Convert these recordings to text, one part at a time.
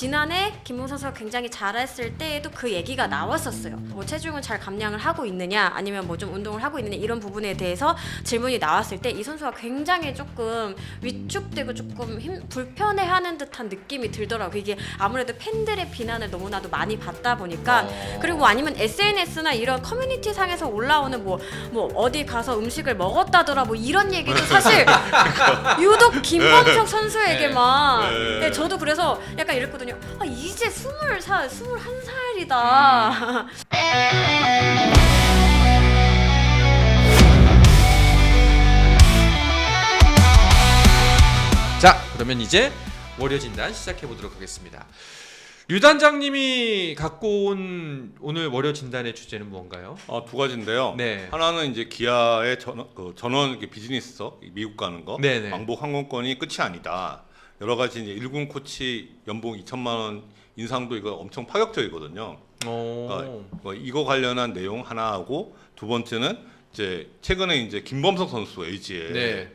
지난해 김웅 선수가 굉장히 잘했을 때에도 그 얘기가 나왔었어요. 뭐 체중을 잘 감량을 하고 있느냐, 아니면 뭐 좀 운동을 하고 있느냐, 이런 부분에 대해서 질문이 나왔을 때 이 선수가 굉장히 조금 위축되고 조금 불편해하는 듯한 느낌이 들더라고요. 이게 아무래도 팬들의 비난을 너무나도 많이 받다 보니까. 그리고 아니면 SNS나 이런 커뮤니티 상에서 올라오는 뭐 어디 가서 음식을 먹었다더라 뭐 이런 얘기도 사실 유독 김범석 선수에게만. 네, 저도 그래서 약간 이랬거든요. 아, 이제 21살이다. 자, 그러면 이제 월요 진단 시작해 보도록 하겠습니다. 류 단장님이 갖고 온 오늘 월요 진단의 주제는 뭔가요? 두 가지인데요. 네. 하나는 이제 기아의 전원 비즈니스석 미국 가는 거, 네네. 왕복 항공권이 끝이 아니다. 여러 가지 이제 1군 코치 연봉 2천만 원 인상도 이거 엄청 파격적이거든요. 그러니까 이거 관련한 내용 하나 하고, 두 번째는 이제 최근에 이제 김범석 선수 LG에 네.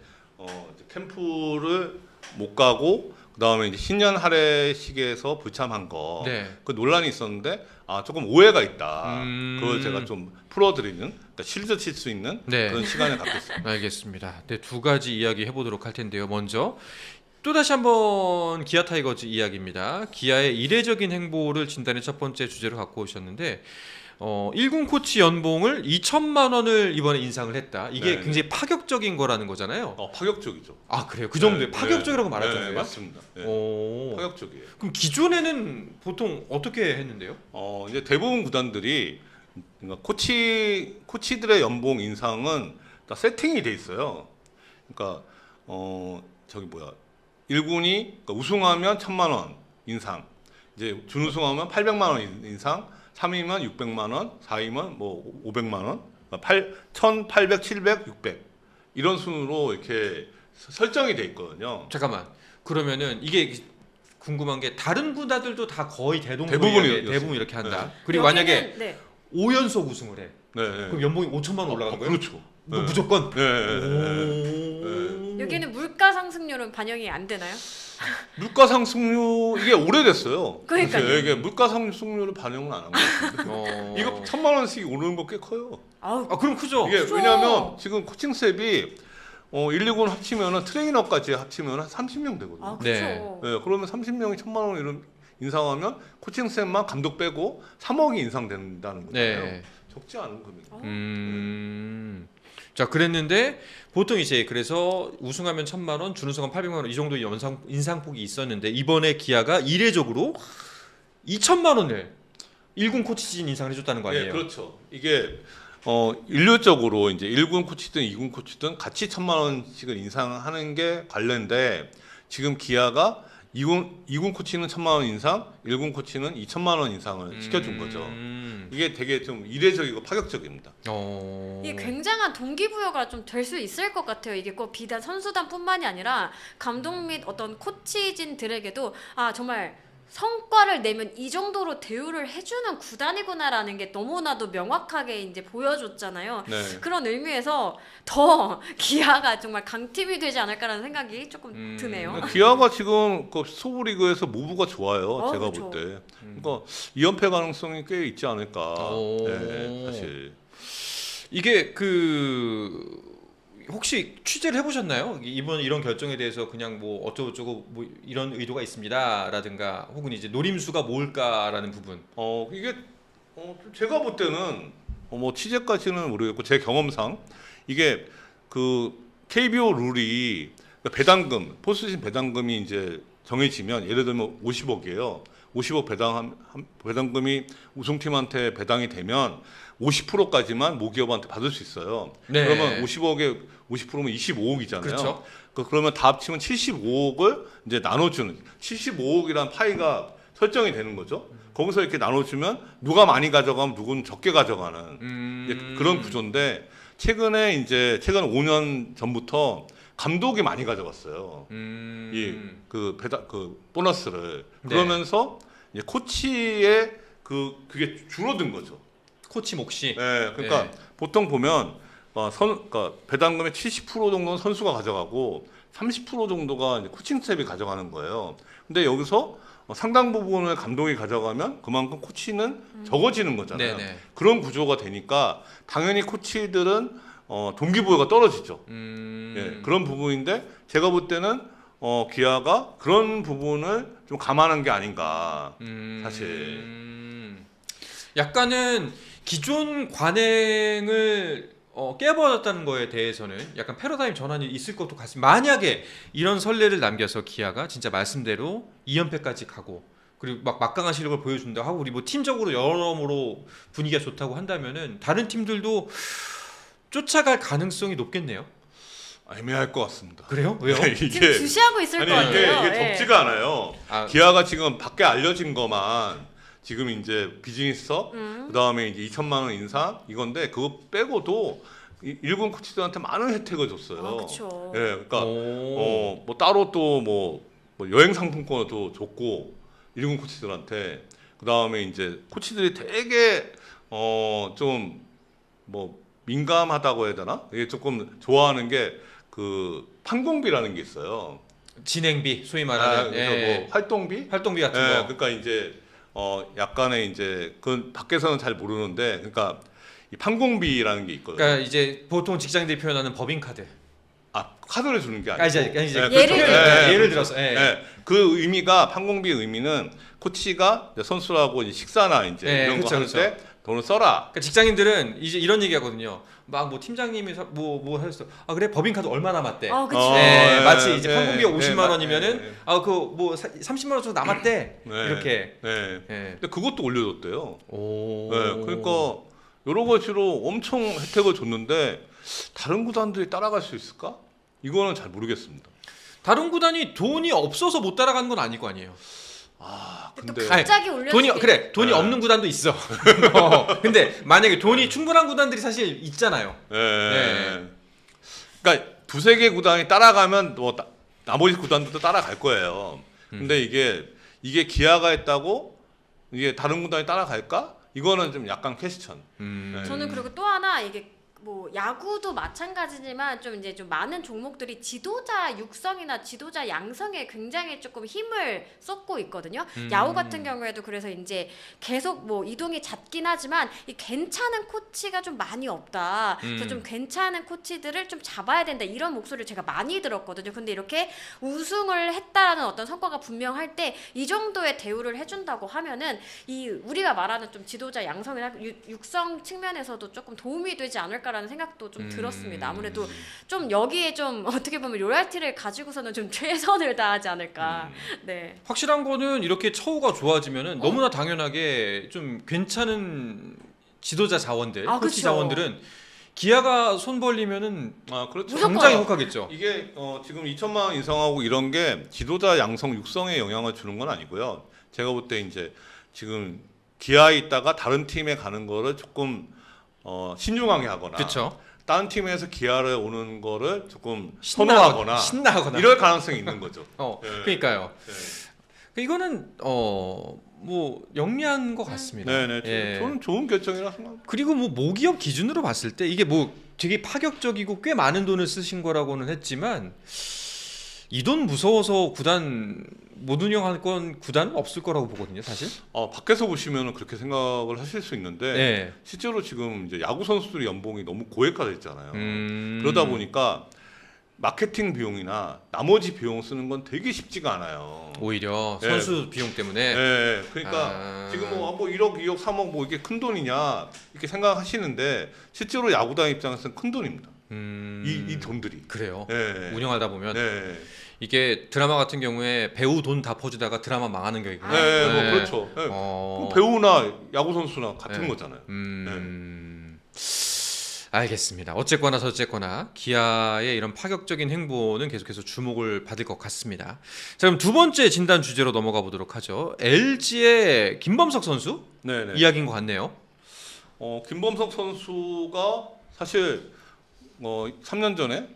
캠프를 못 가고 그다음에 이제 신년 할애식에서 불참한 거, 네. 그 논란이 있었는데 조금 오해가 있다. 그걸 제가 좀 풀어드리는, 그러니까 실드 칠 수 있는 네. 그런 시간을 갖겠습니다. 알겠습니다. 네, 두 가지 이야기 해보도록 할 텐데요. 먼저 또다시 한번 기아 타이거즈 이야기입니다. 기아의 이례적인 행보를 진단의 첫 번째 주제로 갖고 오셨는데 1군 코치 연봉을 2천만 원을 이번에 인상을 했다. 이게 네. 굉장히 파격적인 거라는 거잖아요. 파격적이죠. 아, 그래요? 그 정도에 네, 파격적이라고 네, 말하잖아요. 네, 맞습니다. 네. 오. 파격적이에요. 그럼 기존에는 보통 어떻게 했는데요? 이제 대부분 구단들이 그러니까 코치들의 연봉 인상은 다 세팅이 돼 있어요. 그러니까 1군이 그러니까 우승하면 1,000만 원 인상, 이제 준우승하면 800만 원 인상, 3위면 600만 원, 4위면 뭐 500만 원, 그러니까 1,800, 700, 600 이런 순으로 이렇게 설정이 돼 있거든요. 잠깐만. 그러면은 이게 궁금한 게 다른 구단들도 다 거의 대부분 이렇게 한다. 네. 그리고 만약에 네. 5연속 우승을 해. 네. 그럼 연봉이 5천만 원 올라가는 거예요? 그렇죠. 뭐 무조건? 네. 여기는 물가 상승률은 반영이 안 되나요? 물가 상승률 이게 오래됐어요. 그러니까요. 이게 물가 상승률을 반영은 안 한 것 같은데. 이거 1,000만 원씩 오르는 거 꽤 커요. 아우, 그럼 크죠? 이게 그죠. 왜냐하면 지금 코칭 스텝이 1, 2군 합치면은 트레이너까지 합치면 한 30명 되거든요. 아, 네. 그렇죠. 네, 그러면 30명이 1,000만 원 이런 인상하면 코칭 스텝만 감독 빼고 3억이 인상된다는 거잖아요. 네. 적지 않은 금액. 자, 그랬는데 보통 이제 그래서 우승하면 1,000만 원, 준우승하면 800만 원 이 정도 인상폭이 있었는데 이번에 기아가 이례적으로 2천만 원을 1군 코치진 인상을 해줬다는 거 아니에요? 네, 그렇죠. 이게 일률적으로 이제 1군 코치든 2군 코치든 같이 1,000만 원씩을 인상하는 게 관례인데, 지금 기아가 2군 코치는 1,000만 원 인상, 1군 코치는 2천만 원 인상을 시켜준 거죠. 이게 되게 좀 이례적이고 파격적입니다. 이게 굉장한 동기부여가 좀 될 수 있을 것 같아요. 이게 꼭 비단 선수단뿐만이 아니라 감독 및 어떤 코치진들에게도 정말 성과를 내면 이 정도로 대우를 해주는 구단이구나라는 게 너무나도 명확하게 이제 보여줬잖아요. 네. 그런 의미에서 더 기아가 정말 강팀이 되지 않을까라는 생각이 조금 드네요. 기아가 지금 그 소부리그에서 모브가 좋아요. 제가 그렇죠. 볼 때. 그러니까 2연패 가능성이 꽤 있지 않을까. 오. 네, 사실. 이게 혹시 취재를 해보셨나요? 이번 이런 결정에 대해서 그냥 뭐 어쩌고저쩌고 뭐 이런 의도가 있습니다라든가 혹은 이제 노림수가 뭘까라는 부분. 이게 제가 볼 때는 뭐 취재까지는 모르겠고, 제 경험상 이게 그 KBO 룰이 배당금, 포스트시즌 배당금이 이제 정해지면, 예를 들면 50억이에요. 50억 배당금이 우승팀한테 배당이 되면 50%까지만 모기업한테 받을 수 있어요. 네. 그러면 50억에 50%면 25억이잖아요. 그렇죠. 그러면 다 합치면 75억을 이제 나눠주는, 75억이란 파이가 설정이 되는 거죠. 거기서 이렇게 나눠주면 누가 많이 가져가면 누구는 적게 가져가는 이제 그런 구조인데, 최근 5년 전부터 감독이 많이 가져갔어요. 그 보너스를. 네. 그러면서 이제 코치의 그게 줄어든 거죠. 코치 몫이. 네, 그러니까 네. 보통 보면 그러니까 배당금의 70% 정도는 선수가 가져가고 30% 정도가 이제 코칭 스텝이 가져가는 거예요. 근데 여기서 상당 부분을 감독이 가져가면 그만큼 코치는 적어지는 거잖아요. 네네. 그런 구조가 되니까 당연히 코치들은 동기부여가 떨어지죠. 예, 그런 부분인데 제가 볼 때는 기아가 그런 부분을 좀 감안한 게 아닌가 사실. 약간은 기존 관행을 깨버렸다는 거에 대해서는 약간 패러다임 전환이 있을 것도 같습니다. 만약에 이런 선례를 남겨서 기아가 진짜 말씀대로 2연패까지 가고 그리고 막 막강한 실력을 보여준다고 하고 우리 뭐 팀적으로 여러모로 분위기가 좋다고 한다면은 다른 팀들도 쫓아갈 가능성이 높겠네요. 애매할 것 같습니다. 그래요? 왜요? 지금 주시하고 있을 것 아니 같아요. 이게 예. 적지가 않아요. 아. 기아가 지금 밖에 알려진 것만 지금 이제 비즈니스석 그다음에 이제 2천만 원 인상 이건데 그거 빼고도 일군 코치들한테 많은 혜택을 줬어요. 아, 그렇죠. 예, 그러니까 오. 뭐 따로 또 뭐 여행 상품권도 줬고 일군 코치들한테 그다음에 이제 코치들이 되게 좀 뭐 민감하다고 해야 되나? 이게 조금 좋아하는 게 그 판공비라는 게 있어요. 진행비 소위 말하는 그래서 뭐 활동비? 활동비 같은 예, 거. 그러니까 이제 약간의 이제 그 밖에서는 잘 모르는데 그러니까 이 판공비라는 게 있거든요. 그러니까 이제 보통 직장인들이 표현하는 법인카드. 카드를 주는 게 아니고. 이제 예를 그렇죠. 들면. 예를 들어서. 예. 예. 그 의미가 판공비 의미는 코치가 이제 선수라고 이제 식사나 이제 예, 이런 그쵸, 거 할 때 돈을 써라. 그러니까 직장인들은 이제 이런 얘기 하거든요. 막 뭐 팀장님이 뭐 하셨어. 아 그래 법인카드 얼마 남았대. 그렇죠. 네, 예, 마치 이제 예, 판공비가 예, 50만 예, 원이면은 예, 예. 그 뭐 30만 원 정도 남았대. 네. 이렇게. 네. 예. 근데 그것도 올려줬대요. 오. 네. 그러니까 여러 가지로 엄청 혜택을 줬는데 다른 구단들이 따라갈 수 있을까? 이거는 잘 모르겠습니다. 다른 구단이 돈이 없어서 못 따라가는 건 아닐 거 아니에요. 또 근데 갑자기 올려. 돈이 네. 없는 구단도 있어. 근데 만약에 돈이 충분한 구단들이 사실 있잖아요. 네. 그러니까 두세 개 구단이 따라가면 뭐 나머지 구단들도 따라갈 거예요. 근데 이게 기아가 했다고 이게 다른 구단이 따라갈까? 이거는 좀 약간 퀘스천. 네. 저는 그리고 또 하나 이게 뭐 야구도 마찬가지지만 좀 이제 좀 많은 종목들이 지도자 육성이나 지도자 양성에 굉장히 조금 힘을 쏟고 있거든요. 야구 같은 경우에도 그래서 이제 계속 뭐 이동이 잦긴 하지만 이 괜찮은 코치가 좀 많이 없다. 그래서 좀 괜찮은 코치들을 좀 잡아야 된다. 이런 목소리를 제가 많이 들었거든요. 근데 이렇게 우승을 했다라는 어떤 성과가 분명할 때 이 정도의 대우를 해준다고 하면은 이 우리가 말하는 좀 지도자 양성이나 육성 측면에서도 조금 도움이 되지 않을까. 라는 생각도 좀 들었습니다. 아무래도 좀 여기에 좀 어떻게 보면 로얄티를 가지고서는 좀 최선을 다하지 않을까. 네. 확실한 거는 이렇게 처우가 좋아지면은 너무나 당연하게 좀 괜찮은 지도자 자원들, 코치 그쵸. 자원들은 기아가 손 벌리면은 그렇죠. 무조건. 굉장히 혹하겠죠. 이게 지금 2천만 원 인상하고 이런 게 지도자 양성 육성에 영향을 주는 건 아니고요. 제가 볼 때 이제 지금 기아에 있다가 다른 팀에 가는 거를 조금 신중하게 하거나 그렇죠. 다른 팀에서 기아를 오는 거를 조금 선호하거나 신나거나 이럴 가능성이 있는 거죠. 네. 네. 그러니까요. 네. 이거는 뭐 영리한 것 같습니다. 네네. 예. 저는 좋은 결정이라 생각합니다. 그리고 뭐 모기업 기준으로 봤을 때 이게 뭐 되게 파격적이고 꽤 많은 돈을 쓰신 거라고는 했지만 이 돈 무서워서 구단 못 운영할 건 구단은 없을 거라고 보거든요, 사실. 밖에서 보시면 그렇게 생각을 하실 수 있는데 네. 실제로 지금 이제 야구 선수들의 연봉이 너무 고액화됐잖아요. 음. 그러다 보니까 마케팅 비용이나 나머지 비용 쓰는 건 되게 쉽지가 않아요. 오히려 네. 선수 비용 때문에. 네, 그러니까 지금 뭐 1억, 2억, 3억 뭐 이게 큰 돈이냐 이렇게 생각하시는데 실제로 야구단 입장에서는 큰 돈입니다. 이 돈들이. 그래요. 네. 운영하다 보면 네. 이게 드라마 같은 경우에 배우 돈 다 퍼주다가 드라마 망하는 경우가 네, 뭐 그렇죠. 네. 뭐 배우나 야구 선수나 같은 네. 거잖아요. 알겠습니다. 어쨌거나 저쨌거나 기아의 이런 파격적인 행보는 계속해서 주목을 받을 것 같습니다. 자, 그럼 두 번째 진단 주제로 넘어가 보도록 하죠. LG의 김범석 선수 네네. 이야기인 것 같네요. 김범석 선수가 사실 3년 전에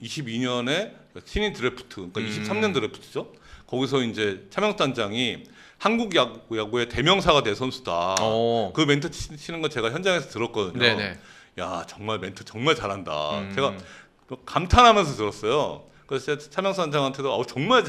2022년에 신인 드래프트, 그러니까 23년 드래프트죠. 거기서 이제 차명단장이 한국 야구의 대명사가 될 선수다. 그 멘트 치는 거 제가 현장에서 들었거든요. 네네. 야 정말 멘트 정말 잘한다. 제가 또 감탄하면서 들었어요. 그래서 차명단장한테도 정말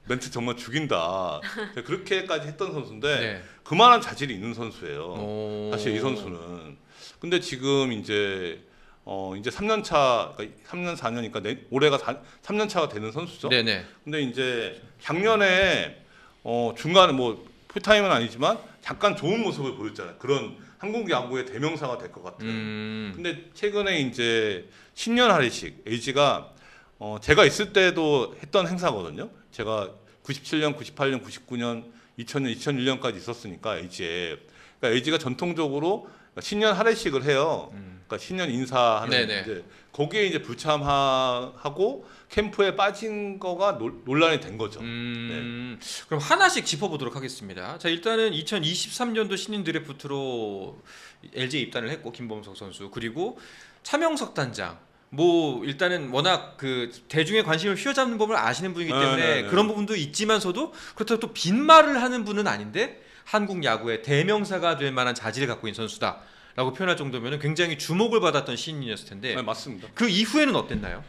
멘트 정말 죽인다. 그렇게까지 했던 선수인데 네. 그만한 자질이 있는 선수예요. 오. 사실 이 선수는. 근데 지금 이제 3년 차, 그러니까 3년 4년이니까 올해가 3년 차가 되는 선수죠. 네네. 근데 이제 작년에 중간에 뭐 풀타임은 아니지만 잠깐 좋은 모습을 보였잖아요. 그런 한국 야구의 대명사가 될 것 같아요. 근데 최근에 이제 신년 할애식 LG가 제가 있을 때도 했던 행사거든요. 제가 97년, 98년, 99년, 2000년, 2001년까지 있었으니까 LG에. 그러니까 LG가 전통적으로 신년 할애식을 해요. 그러니까 신년 인사하는 네네. 이제 거기에 이제 불참하고 캠프에 빠진 거가 논란이 된 거죠. 그럼 하나씩 짚어보도록 하겠습니다. 자, 일단은 2023년도 신인 드래프트로 LG에 입단을 했고 김범석 선수, 그리고 차명석 단장. 뭐 일단은 워낙 그 대중의 관심을 휘어잡는 법을 아시는 분이기 때문에 네네네. 그런 부분도 있지만서도 그렇다고 또 빈말을 하는 분은 아닌데 한국 야구의 대명사가 될 만한 자질을 갖고 있는 선수다라고 표현할 정도면 굉장히 주목을 받았던 신인이었을 텐데 네, 맞습니다. 그 이후에는 어땠나요?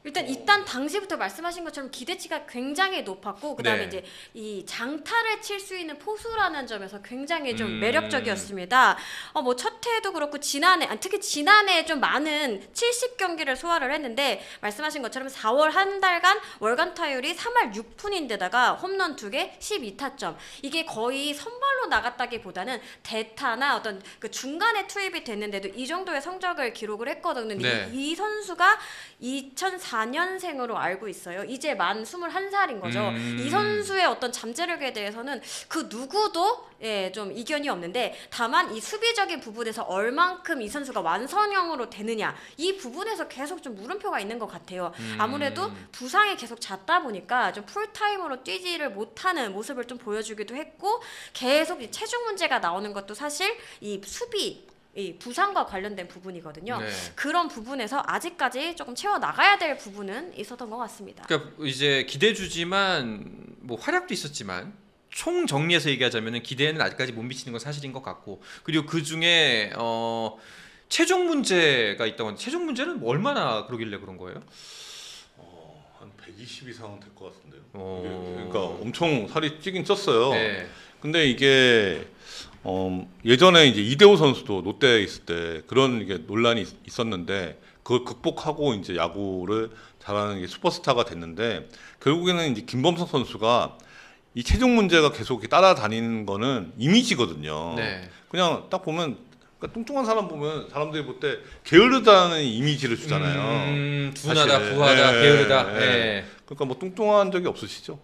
일단 입단 당시부터 말씀하신 것처럼 기대치가 굉장히 높았고 그다음에 네. 이제 이 장타를 칠 수 있는 포수라는 점에서 굉장히 좀 매력적이었습니다. 뭐 첫 해도 그렇고 지난해 특히 지난해 좀 많은 70경기를 소화를 했는데 말씀하신 것처럼 4월 한 달간 월간 타율이 3할 6푼인데다가 홈런 2개, 12타점. 이게 거의 선발로 나갔다기보다는 대타나 어떤 그 중간에 투입이 됐는데도 이 정도의 성적을 기록을 했거든요. 네. 이 선수가 2004년생으로 알고 있어요. 이제 만 21살인 거죠. 이 선수의 어떤 잠재력에 대해서는 그 누구도 좀 이견이 없는데 다만 이 수비적인 부분에서 얼만큼 이 선수가 완성형으로 되느냐 이 부분에서 계속 좀 물음표가 있는 것 같아요. 아무래도 부상이 계속 잦다 보니까 좀 풀타임으로 뛰지를 못하는 모습을 좀 보여주기도 했고 계속 이 체중 문제가 나오는 것도 사실 이 수비 이 부상과 관련된 부분이거든요. 네. 그런 부분에서 아직까지 조금 채워 나가야 될 부분은 있었던 것 같습니다. 그러니까 이제 기대주지만 뭐 활약도 있었지만 총 정리해서 얘기하자면은 기대에는 아직까지 못 미치는 건 사실인 것 같고, 그리고 그 중에 체중 문제가 있다고 하는데 체중 문제는 뭐 얼마나 그러길래 그런 거예요? 한 120 이상은 될 것 같은데요. 어. 그러니까 엄청 살이 찌긴 쪘어요. 네. 근데 이게 예전에 이제 이대호 선수도 롯데에 있을 때 그런 이게 논란이 있었는데 그걸 극복하고 이제 야구를 잘하는 게 슈퍼스타가 됐는데 결국에는 이제 김범석 선수가 이 체중 문제가 계속 이렇게 따라다니는 거는 이미지거든요. 네. 그냥 딱 보면 그러니까 뚱뚱한 사람 보면 사람들이 볼 때 게으르다는 이미지를 주잖아요. 둔하다, 사실. 부하다, 네, 게으르다. 네. 네. 그러니까 뭐 뚱뚱한 적이 없으시죠?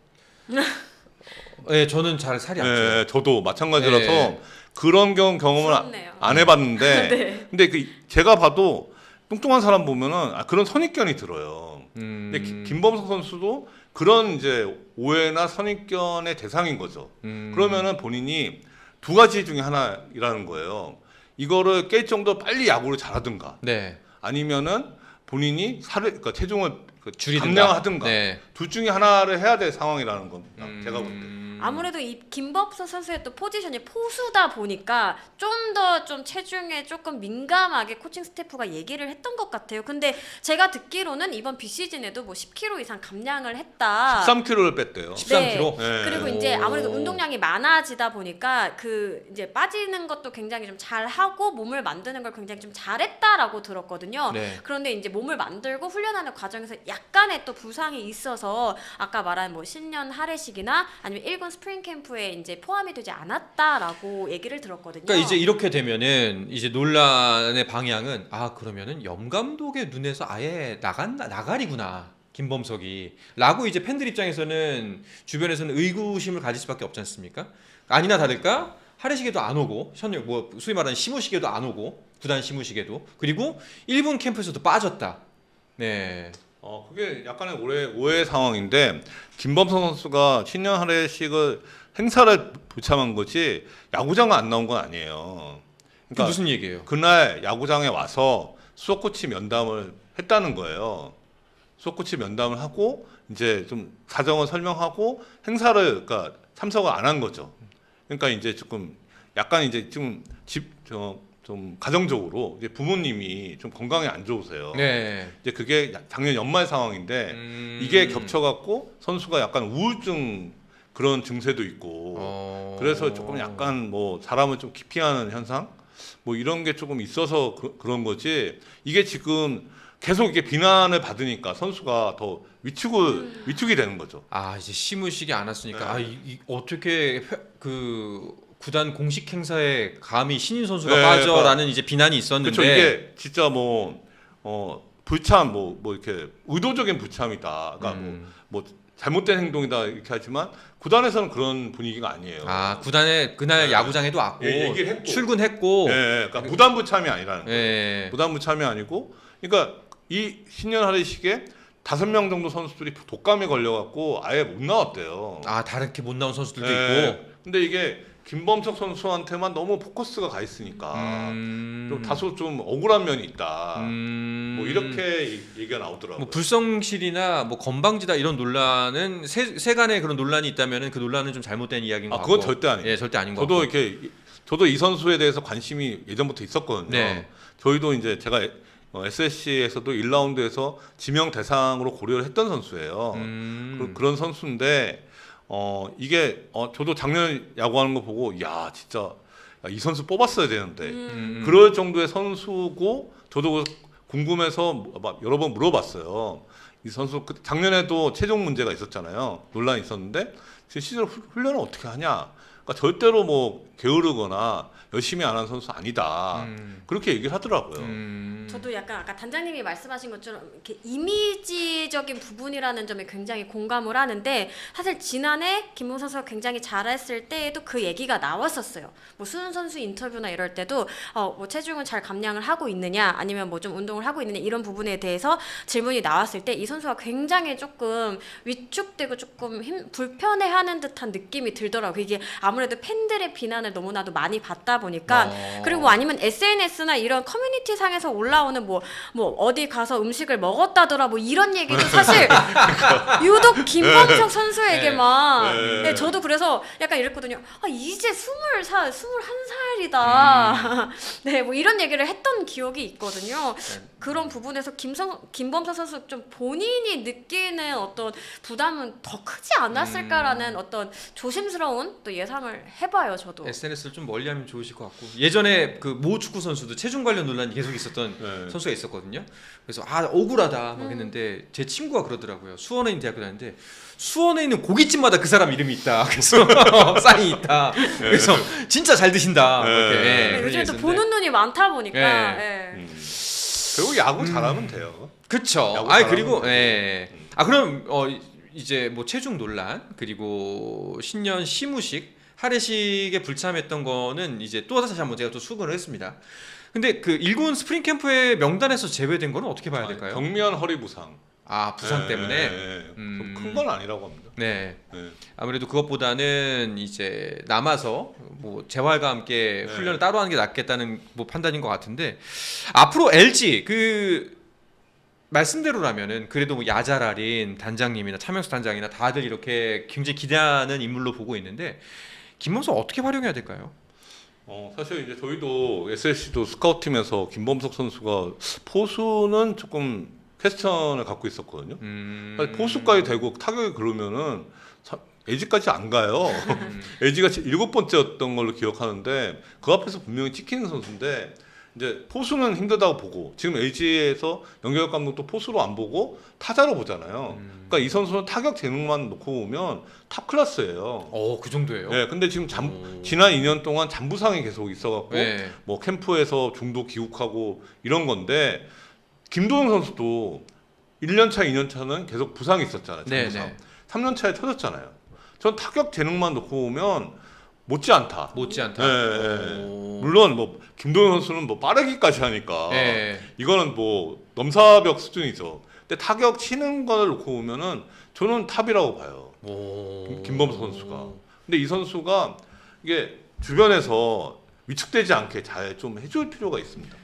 네, 저는 잘 살이 안 쪄요. 네, 저도 마찬가지라서 네. 그런 경험을 부럽네요. 안 해봤는데, 네. 근데 제가 봐도 뚱뚱한 사람 보면은 그런 선입견이 들어요. 근데 김범석 선수도 그런 이제 오해나 선입견의 대상인 거죠. 그러면은 본인이 두 가지 중에 하나이라는 거예요. 이거를 깰 정도 빨리 야구를 잘하든가, 네. 아니면은 본인이 그러니까 체중을 줄이든가. 감량하든가, 네. 둘 중에 하나를 해야 될 상황이라는 겁니다. 제가 볼 때. 아무래도 이 김범석 선수의 또 포지션이 포수다 보니까 좀 더 좀 체중에 조금 민감하게 코칭 스태프가 얘기를 했던 것 같아요. 근데 제가 듣기로는 이번 비시즌에도 뭐 10kg 이상 감량을 했다. 13kg를 뺐대요. 13kg? 네. 그리고 이제 아무래도 운동량이 많아지다 보니까 그 이제 빠지는 것도 굉장히 좀 잘하고 몸을 만드는 걸 굉장히 좀 잘했다라고 들었거든요. 네. 그런데 이제 몸을 만들고 훈련하는 과정에서 약간의 또 부상이 있어서 아까 말한 뭐 신년 할애식이나 아니면 1군 스프링 캠프에 이제 포함이 되지 않았다라고 얘기를 들었거든요. 그러니까 이제 이렇게 되면은 이제 논란의 방향은 그러면은 염 감독의 눈에서 아예 나가리구나 김범석이라고 이제 팬들 입장에서는 주변에서는 의구심을 가질 수밖에 없지 않습니까? 아니나 다를까 할애식에도 안 오고 현역 뭐 소위 말하는 시무식에도 안 오고 구단 시무식에도, 그리고 1군 캠프에서도 빠졌다. 네. 그게 약간의 오해 상황인데 김범석 선수가 신년 할애식을 행사를 불참한 거지 야구장은 안 나온 건 아니에요. 그게 그러니까 무슨 얘기예요? 그날 야구장에 와서 수석 코치 면담을 했다는 거예요. 수석 코치 면담을 하고 이제 좀 사정을 설명하고 행사를 그러니까 참석을 안 한 거죠. 그러니까 이제 조금 약간 이제 좀 좀 가정적으로 이제 부모님이 좀 건강이 안 좋으세요. 네. 이제 그게 작년 연말 상황인데 이게 겹쳐갖고 선수가 약간 우울증 그런 증세도 있고 그래서 조금 약간 뭐 사람을 좀 기피하는 현상 뭐 이런 게 조금 있어서 그런 거지 이게 지금 계속 이렇게 비난을 받으니까 선수가 더 위축이 되는 거죠. 아 이제 시무식이 안 왔으니까 네. 어떻게 그 구단 공식 행사에 감히 신인 선수가 네, 빠져라는 이제 비난이 있었는데 그렇죠. 이게 진짜 불참 뭐 이렇게 의도적인 불참이다. 그러니까 뭐 잘못된 행동이다 이렇게 하지만 구단에서는 그런 분위기가 아니에요. 아 구단에 그날 네. 야구장에도 왔고 얘기를 했고. 출근했고 그러니까 부담 불참이 아니라는 거예요. 예. 부담 불참이 아니고, 그러니까 이 신년 할애식에 5명 정도 선수들이 독감에 걸려갖고 아예 못 나왔대요. 아 다르게 못 나온 선수들도 네. 있고. 근데 이게 김범석 선수한테만 너무 포커스가 가 있으니까 좀 다소 좀 억울한 면이 있다. 뭐 이렇게 얘기가 나오더라고요. 뭐 불성실이나 뭐 건방지다 이런 논란은 세간에 그런 논란이 있다면은 그 논란은 좀 잘못된 이야기인 것 같고. 그건 절대 아니에요. 예, 절대 아닌 것 같고. 저도 이 선수에 대해서 관심이 예전부터 있었거든요. 네. 저희도 이제 제가 SSC에서도 1라운드에서 지명 대상으로 고려를 했던 선수예요. 그런 선수인데 이게 저도 작년 야구하는 거 보고 야 진짜 이 선수 뽑았어야 되는데 그럴 정도의 선수고 저도 궁금해서 막 여러 번 물어봤어요. 이 선수 작년에도 체중 문제가 있었잖아요. 논란이 있었는데 지금 시즌 훈련을 어떻게 하냐? 그러니까 절대로 뭐 게으르거나 열심히 안 하는 선수 아니다. 그렇게 얘기를 하더라고요. 저도 약간 아까 단장님이 말씀하신 것처럼 이렇게 이미지적인 부분이라는 점에 굉장히 공감을 하는데 사실 지난해 김범 선수가 굉장히 잘했을 때에도 그 얘기가 나왔었어요. 뭐 수훈 선수 인터뷰나 이럴 때도 뭐 체중은 잘 감량을 하고 있느냐 아니면 뭐 좀 운동을 하고 있느냐 이런 부분에 대해서 질문이 나왔을 때 이 선수가 굉장히 조금 위축되고 조금 불편해하는 듯한 느낌이 들더라고요. 이게 아무래도 팬들의 비난을 너무나도 많이 받다 보니까 그리고 아니면 SNS나 이런 커뮤니티 상에서 올라오는 뭐 어디 가서 음식을 먹었다더라 뭐 이런 얘기도 사실 유독 김범석 선수에게만 네, 저도 그래서 약간 이랬거든요. 이제 21살이다. 네, 뭐 이런 얘기를 했던 기억이 있거든요. 그런 부분에서 김범석 선수 좀 본인이 느끼는 어떤 부담은 더 크지 않았을까라는 어떤 조심스러운 또 예상을 해봐요, 저도. SNS를 좀 멀리하면 좋으실 것 같고 예전에 그 모 축구 선수도 체중 관련 논란이 계속 있었던 선수가 있었거든요. 그래서 억울하다 막 했는데 제 친구가 그러더라고요. 수원에 있는 대학교 다니는데 수원에 있는 고깃집마다 그 사람 이름이 있다. 그래서 사인이 있다. 그래서 진짜 잘 드신다. 네, 요즘에 또 보는 눈이 많다 보니까. 결국 야구 잘하면 돼요. 그렇죠. 그리고 그럼 이제 뭐 체중 논란 그리고 신년 시무식 할애식에 불참했던 거는 이제 또 다시 한번 제가 또 수긍을 했습니다. 근데 그 일군 스프링 캠프의 명단에서 제외된 거는 어떻게 봐야 될까요? 경미한 허리 부상. 부상 때문에 큰 건 아니라고 합니다. 네. 아무래도 그것보다는 이제 남아서 뭐 재활과 함께 훈련을 따로 하는 게 낫겠다는 뭐 판단인 것 같은데 앞으로 LG 그 말씀대로라면은 그래도 뭐 야자라린 단장님이나 차명수 단장이나 다들 이렇게 굉장히 기대하는 인물로 보고 있는데 김범석 어떻게 활용해야 될까요? 사실 이제 저희도 SSC도 스카우트팀에서 김범석 선수가 포수는 조금 퀘스천을 갖고 있었거든요. 사실 포수까지 되고 타격이 그러면은 LG까지 안 가요. LG가 7번째였던 걸로 기억하는데 그 앞에서 분명히 찍히는 선수인데 이제 포수는 힘들다고 보고 지금 LG에서 연결 감독도 포수로 안 보고 타자로 보잖아요. 그러니까 이 선수는 타격 재능만 놓고 보면 탑 클래스예요. 그 정도예요. 네, 근데 지금 지난 2년 동안 잔부상이 계속 있어갖고 뭐 캠프에서 중도 기욱하고 이런 건데 김도영 선수도 1년 차, 2년 차는 계속 부상이 있었잖아요. 잔부상. 3년 차에 터졌잖아요. 전 타격 재능만 놓고 보면 못지않다. 물론 뭐 김도영 선수는 뭐 빠르기까지 하니까 이거는 뭐 넘사벽 수준이죠. 근데 타격 치는 걸 놓고 보면은 저는 탑이라고 봐요. 김범석 선수가. 근데 이 선수가 이게 주변에서 위축되지 않게 잘 좀 해줄 필요가 있습니다.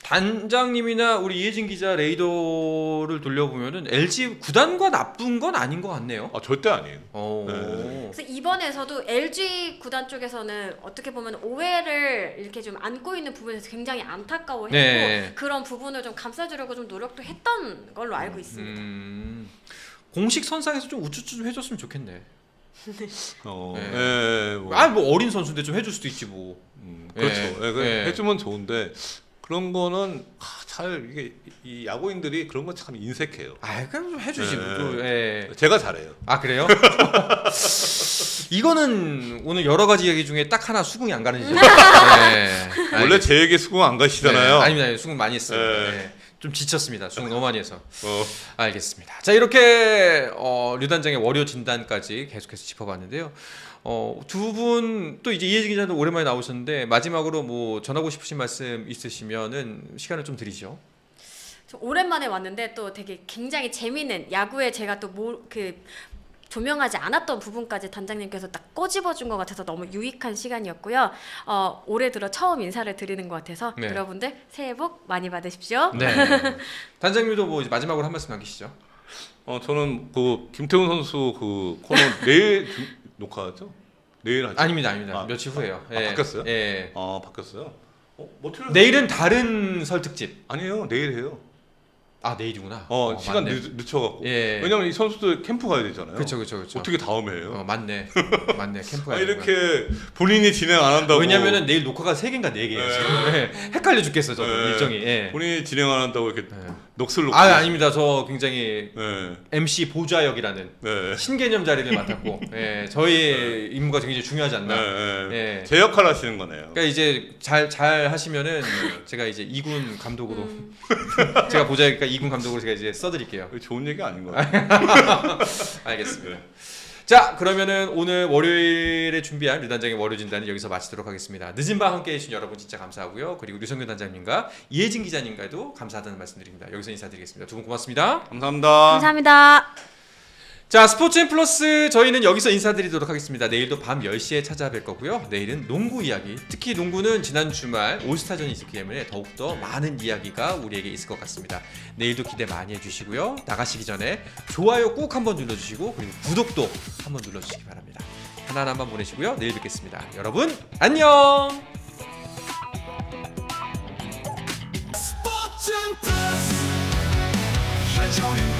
단장님이나 우리 이혜진 기자 레이더를 돌려보면은 LG 구단과 나쁜 건 아닌 것 같네요. 아, 절대 아니에요. 네. 그래서 이번에서도 LG 구단 쪽에서는 어떻게 보면 오해를 이렇게 좀 안고 있는 부분에서 굉장히 안타까워했고 네. 그런 부분을 좀 감싸주려고 좀 노력도 했던 걸로 알고 있습니다. 공식 선상에서 좀 우쭈쭈 좀 해줬으면 좋겠네. 네. 뭐. 뭐 어린 선수인데 좀 해줄 수도 있지 뭐. 그렇죠. 네. 예, 네. 해주면 좋은데 그런 거는 잘 이게 이 야구인들이 그런 거 참 인색해요. 그럼 좀 해주지 네. 뭐. 또, 예. 제가 잘해요. 아 그래요? 이거는 오늘 여러 가지 얘기 중에 딱 하나 수긍이 안 가는 지점. 네. 원래 제 얘기 수긍 안 가시잖아요. 네. 아닙니다. 수긍 많이 했어요. 네. 네. 좀 지쳤습니다. 수긍 너무 많이 해서. 알겠습니다. 자 이렇게 류단장의 월요 진단까지 계속해서 짚어봤는데요. 두 분 또 이제 이혜진 기자도 오랜만에 나오셨는데 마지막으로 뭐 전하고 싶으신 말씀 있으시면은 시간을 좀 드리죠. 좀 오랜만에 왔는데 또 되게 굉장히 재미있는 야구에 제가 또 조명하지 않았던 부분까지 단장님께서 딱 꼬집어준 것 같아서 너무 유익한 시간이었고요. 올해 들어 처음 인사를 드리는 것 같아서 네. 여러분들 새해 복 많이 받으십시오. 네. 단장님도 뭐 이제 마지막으로 한 말씀 남기시죠. 저는 그 김태훈 선수 그 코너 내일 녹화하죠? 내일 하죠? 아닙니다. 아, 며칠 후에요. 바뀌었어요? 예. 바뀌었어요? 뭐 틀렸어요? 내일은 다른 설 특집. 아니에요. 내일 해요. 내일이구나. 시간 맞네. 늦춰갖고. 예. 왜냐면 이 선수들 캠프 가야 되잖아요. 그렇죠. 어떻게 다음에 해요? 맞네. 캠프가 이렇게 본인이 진행 안 한다고. 왜냐면은 내일 녹화가 3개인가 4개예요. 지금. 네. 헷갈려 죽겠어 저도 네. 일정이. 예. 본인이 진행 안 한다고 이렇게 네. 넋을 놓고. 아닙니다. 저 굉장히 네. MC 보좌역이라는 네. 신개념 자리를 맡았고, 저희 임무가 굉장히 중요하지 않나. 네. 예. 제 역할 하시는 거네요. 그러니까 이제 잘 하시면은 제가 이제 2군 감독으로 제가 보좌역이니까 2군 감독으로 제가 이제 써드릴게요. 좋은 얘기 아닌 것 같아요. 알겠습니다. 자, 그러면은 오늘 월요일에 준비한 류단장의 월요 진단은 여기서 마치도록 하겠습니다. 늦은 밤 함께 해주신 여러분 진짜 감사하고요. 그리고 류성균 단장님과 이혜진 기자님과도 감사하다는 말씀드립니다. 여기서 인사드리겠습니다. 두 분 고맙습니다. 감사합니다. 감사합니다. 자, 스포츠앤 플러스 저희는 여기서 인사드리도록 하겠습니다. 내일도 밤 10시에 찾아뵐 거고요. 내일은 농구 이야기, 특히 농구는 지난 주말 올스타전이 있었기 때문에 더욱더 많은 이야기가 우리에게 있을 것 같습니다. 내일도 기대 많이 해주시고요. 나가시기 전에 좋아요 꼭 한번 눌러주시고 그리고 구독도 한번 눌러주시기 바랍니다. 하나하나만 보내시고요. 내일 뵙겠습니다. 여러분 안녕. 스포츠 플러스 한정의